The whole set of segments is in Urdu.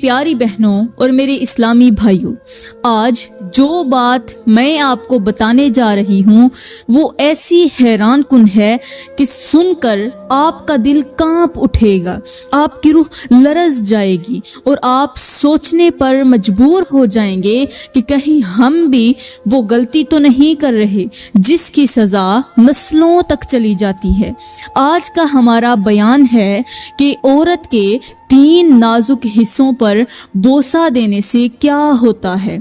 پیاری بہنوں اور میرے اسلامی بھائیوں، آج جو بات میں آپ کو بتانے جا رہی ہوں وہ ایسی حیران کن ہے کہ سن کر آپ کا دل کانپ اٹھے گا، آپ کی روح لرز جائے گی اور آپ سوچنے پر مجبور ہو جائیں گے کہ کہیں ہم بھی وہ غلطی تو نہیں کر رہے جس کی سزا نسلوں تک چلی جاتی ہے۔ آج کا ہمارا بیان ہے کہ عورت کے 3 نازک حصوں پر بوسہ دینے سے کیا ہوتا ہے۔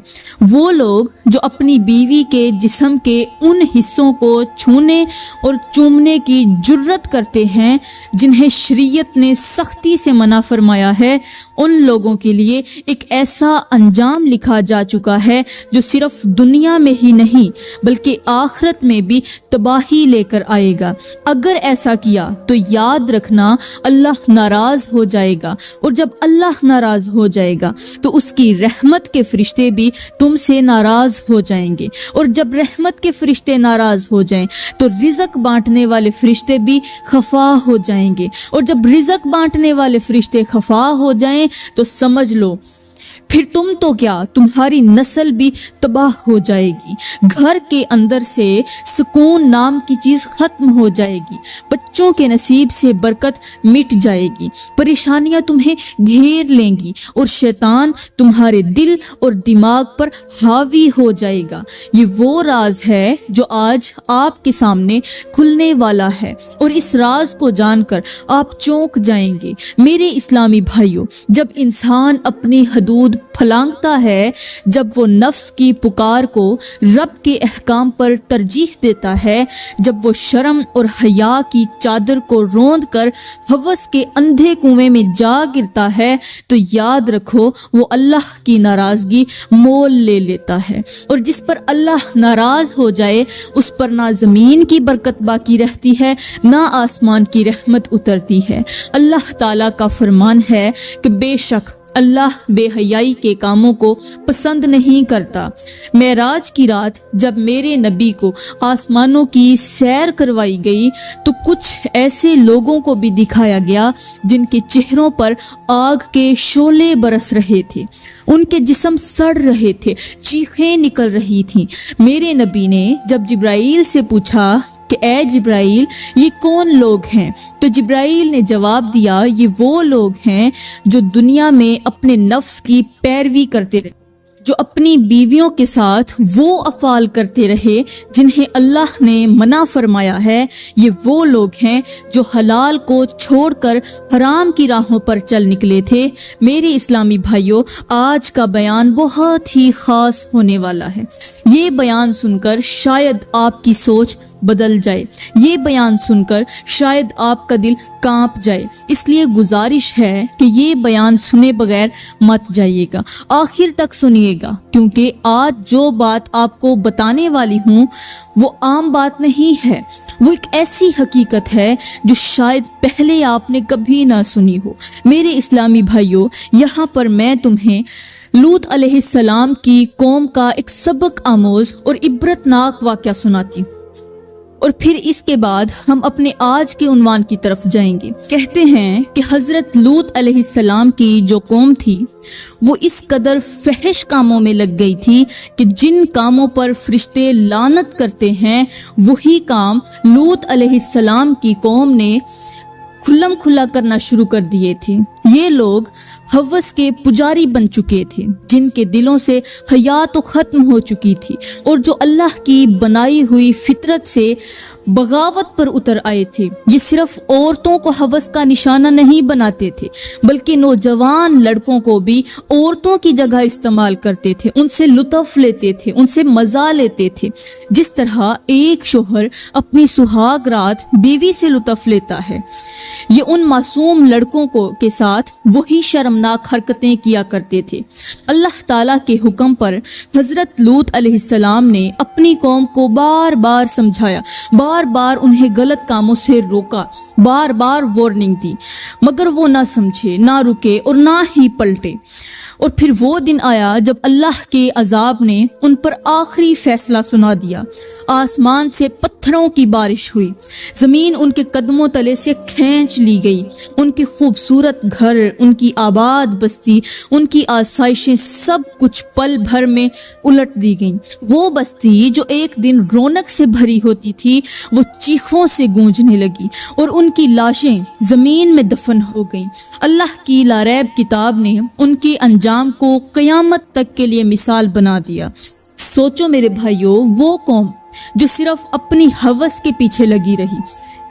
وہ لوگ جو اپنی بیوی کے جسم کے ان حصوں کو چھونے اور چومنے کی جرت کرتے ہیں جنہیں شریعت نے سختی سے منع فرمایا ہے، ان لوگوں کے لیے ایک ایسا انجام لکھا جا چکا ہے جو صرف دنیا میں ہی نہیں بلکہ آخرت میں بھی تباہی لے کر آئے گا۔ اگر ایسا کیا تو یاد رکھنا اللہ ناراض ہو جائے گا، اور جب اللہ ناراض ہو جائے گا تو اس کی رحمت کے فرشتے بھی تم سے ناراض ہو جائیں گے، اور جب رحمت کے فرشتے ناراض ہو جائیں تو رزق بانٹنے والے فرشتے بھی خفا ہو جائیں گے، اور جب رزق بانٹنے والے فرشتے خفا ہو جائیں تو سمجھ لو پھر تم تو کیا، تمہاری نسل بھی تباہ ہو جائے گی، گھر کے اندر سے سکون نام کی چیز ختم ہو جائے گی، بچوں کے نصیب سے برکت مٹ جائے گی، پریشانیاں تمہیں گھیر لیں گی اور شیطان تمہارے دل اور دماغ پر حاوی ہو جائے گا۔ یہ وہ راز ہے جو آج آپ کے سامنے کھلنے والا ہے، اور اس راز کو جان کر آپ چونک جائیں گے۔ میرے اسلامی بھائیوں، جب انسان اپنی حدود پھلانگتا ہے، جب وہ نفس کی پکار کو رب کے احکام پر ترجیح دیتا ہے، جب وہ شرم اور حیا کی چادر کو روند کر ہوس کے اندھے کنویں میں جا گرتا ہے، تو یاد رکھو وہ اللہ کی ناراضگی مول لے لیتا ہے، اور جس پر اللہ ناراض ہو جائے اس پر نہ زمین کی برکت باقی رہتی ہے نہ آسمان کی رحمت اترتی ہے۔ اللہ تعالیٰ کا فرمان ہے کہ بے شک اللہ بے حیائی کے کاموں کو پسند نہیں کرتا۔ معراج کی رات جب میرے نبی کو آسمانوں کی سیر کروائی گئی تو کچھ ایسے لوگوں کو بھی دکھایا گیا جن کے چہروں پر آگ کے شعلے برس رہے تھے، ان کے جسم سڑ رہے تھے، چیخیں نکل رہی تھیں۔ میرے نبی نے جب جبرائیل سے پوچھا کہ اے جبرائیل یہ کون لوگ ہیں، تو جبرائیل نے جواب دیا یہ وہ لوگ ہیں جو دنیا میں اپنے نفس کی پیروی کرتے رہے، جو اپنی بیویوں کے ساتھ وہ افعال کرتے رہے جنہیں اللہ نے منع فرمایا ہے۔ یہ وہ لوگ ہیں جو حلال کو چھوڑ کر حرام کی راہوں پر چل نکلے تھے۔ میرے اسلامی بھائیوں، آج کا بیان بہت ہی خاص ہونے والا ہے۔ یہ بیان سن کر شاید آپ کی سوچ بدل جائے، یہ بیان سن کر شاید آپ کا دل کانپ جائے، اس لیے گزارش ہے کہ یہ بیان سنے بغیر مت جائیے گا، آخر تک سنیے گا، کیونکہ آج جو بات آپ کو بتانے والی ہوں وہ عام بات نہیں ہے، وہ ایک ایسی حقیقت ہے جو شاید پہلے آپ نے کبھی نہ سنی ہو۔ میرے اسلامی بھائیوں، یہاں پر میں تمہیں لوط علیہ السلام کی قوم کا ایک سبق آموز اور عبرتناک واقعہ سناتی ہوں، اور پھر اس کے بعد ہم اپنے آج کے عنوان کی طرف جائیں گے۔ کہتے ہیں کہ حضرت لوط علیہ السلام کی جو قوم تھی وہ اس قدر فحش کاموں میں لگ گئی تھی کہ جن کاموں پر فرشتے لعنت کرتے ہیں وہی کام لوط علیہ السلام کی قوم نے کھلم کھلا کرنا شروع کر دیے تھے۔ یہ لوگ ہوس کے پجاری بن چکے تھے، جن کے دلوں سے حیا تو ختم ہو چکی تھی، اور جو اللہ کی بنائی ہوئی فطرت سے بغاوت پر اتر آئے تھے۔ یہ صرف عورتوں کو ہوس کا نشانہ نہیں بناتے تھے بلکہ نوجوان لڑکوں کو بھی عورتوں کی جگہ استعمال کرتے تھے، ان سے لطف لیتے تھے، ان سے مزہ لیتے تھے، جس طرح ایک شوہر اپنی سہاگ رات بیوی سے لطف لیتا ہے۔ یہ ان معصوم لڑکوں کے ساتھ وہی شرمناک حرکتیں کیا کرتے تھے۔ اللہ تعالیٰ کے حکم پر حضرت لوط علیہ السلام نے اپنی قوم کو بار بار سمجھایا، بار بار انہیں غلط کاموں سے روکا، بار بار وارننگ دی، مگر وہ نہ سمجھے، نہ رکے اور نہ ہی پلٹے۔ اور پھر وہ دن آیا جب اللہ کے عذاب نے ان پر آخری فیصلہ سنا دیا۔ آسمان سے پتھروں کی بارش ہوئی، زمین ان کے قدموں تلے سے کھینچ لی گئی، ان کے خوبصورت گھر، ان کی آباد بستی، ان کی آسائشیں سب کچھ پل بھر میں الٹ دی گئیں۔ وہ بستی جو ایک دن رونق سے بھری ہوتی تھی وہ چیخوں سے گونجنے لگی اور ان کی لاشیں زمین میں دفن ہو گئیں۔ اللہ کی لاریب کتاب نے ان کے انجام کو قیامت تک کے لیے مثال بنا دیا۔ سوچو میرے بھائیوں، وہ قوم جو صرف اپنی ہوس کے پیچھے لگی رہی،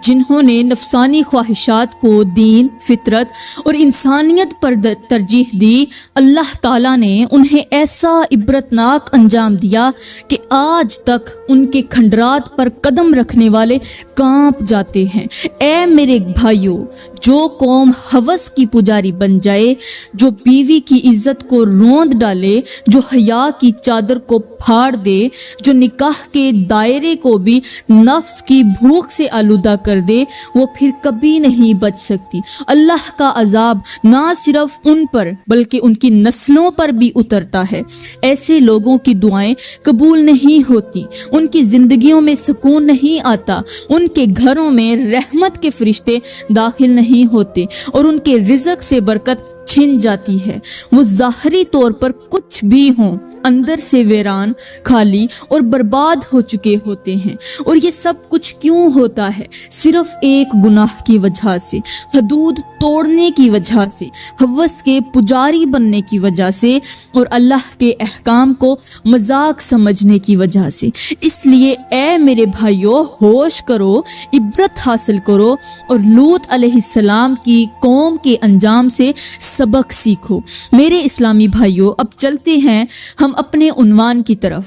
جنہوں نے نفسانی خواہشات کو دین، فطرت اور انسانیت پر ترجیح دی، اللہ تعالیٰ نے انہیں ایسا عبرتناک انجام دیا کہ آج تک ان کے کھنڈرات پر قدم رکھنے والے کانپ جاتے ہیں۔ اے میرے بھائیوں، جو قوم ہوس کی پجاری بن جائے، جو بیوی کی عزت کو روند ڈالے، جو حیا کی چادر کو پھاڑ دے، جو نکاح کے دائرے کو بھی نفس کی بھوک سے آلودہ کر دے، وہ پھر کبھی نہیں بچ سکتی۔ اللہ کا عذاب نہ صرف ان پر بلکہ ان کی نسلوں پر بھی اترتا ہے۔ ایسے لوگوں کی دعائیں قبول نہیں ہوتی، ان کی زندگیوں میں سکون نہیں آتا، ان کے گھروں میں رحمت کے فرشتے داخل نہیں ہوتے اور ان کے رزق سے برکت چھن جاتی ہے۔ وہ ظاہری طور پر کچھ بھی ہوں، اندر سے ویران، خالی اور برباد ہو چکے ہوتے ہیں۔ اور یہ سب کچھ کیوں ہوتا ہے؟ صرف ایک گناہ کی وجہ سے، حدود توڑنے کی وجہ سے، ہوس کے پجاری بننے کی وجہ سے اور اللہ کے احکام کو مذاق سمجھنے کی وجہ سے۔ اس لیے اے میرے بھائیوں، ہوش کرو، عبرت حاصل کرو اور لوط علیہ السلام کی قوم کے انجام سے سبق سیکھو۔ میرے اسلامی بھائیوں، اب چلتے ہیں ہم اپنے عنوان کی طرف۔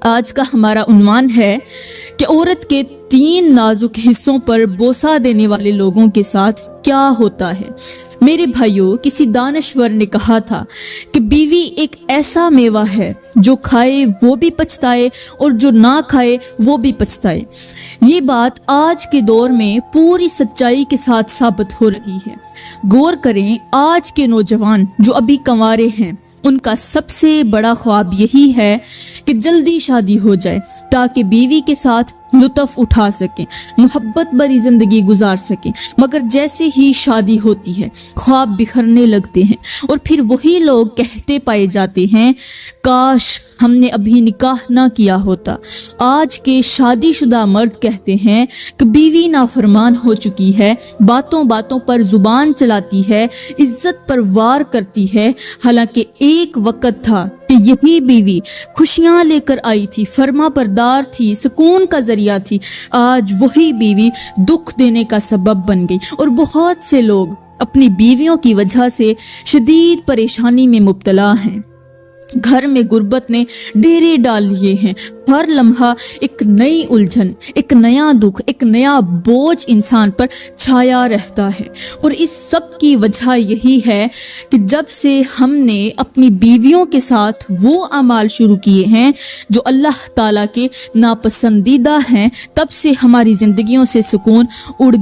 آج کا ہمارا عنوان ہے کہ عورت کے 3 نازک حصوں پر بوسہ دینے والے لوگوں کے ساتھ کیا ہوتا ہے۔ میرے بھائیوں، کسی دانشور نے کہا تھا کہ بیوی ایک ایسا میوہ ہے جو کھائے وہ بھی پچھتائے اور جو نہ کھائے وہ بھی پچھتائے۔ یہ بات آج کے دور میں پوری سچائی کے ساتھ ثابت ہو رہی ہے۔ غور کریں، آج کے نوجوان جو ابھی کنوارے ہیں، ان کا سب سے بڑا خواب یہی ہے کہ جلدی شادی ہو جائے تاکہ بیوی کے ساتھ لطف اٹھا سکیں، محبت بھری زندگی گزار سکیں۔ مگر جیسے ہی شادی ہوتی ہے، خواب بکھرنے لگتے ہیں اور پھر وہی لوگ کہتے پائے جاتے ہیں، کاش ہم نے ابھی نکاح نہ کیا ہوتا۔ آج کے شادی شدہ مرد کہتے ہیں کہ بیوی نافرمان ہو چکی ہے، باتوں باتوں پر زبان چلاتی ہے، عزت پر وار کرتی ہے، حالانکہ ایک وقت تھا کہ یہی بیوی خوشیاں لے کر آئی تھی، فرما بردار تھی، سکون کا ذریعہ تھی۔ آج وہی بیوی دکھ دینے کا سبب بن گئی اور بہت سے لوگ اپنی بیویوں کی وجہ سے شدید پریشانی میں مبتلا ہیں۔ گھر میں غربت نے ڈیرے ڈال لیے ہیں، ہر لمحہ ایک نئی الجھن، ایک نیا دکھ، ایک نیا بوجھ انسان پر چھایا رہتا ہے۔ اور اس سب کی وجہ یہی ہے کہ جب سے ہم نے اپنی بیویوں کے ساتھ وہ اعمال شروع کیے ہیں جو اللہ تعالیٰ کے ناپسندیدہ ہیں، تب سے ہماری زندگیوں سے سکون اڑ گیا۔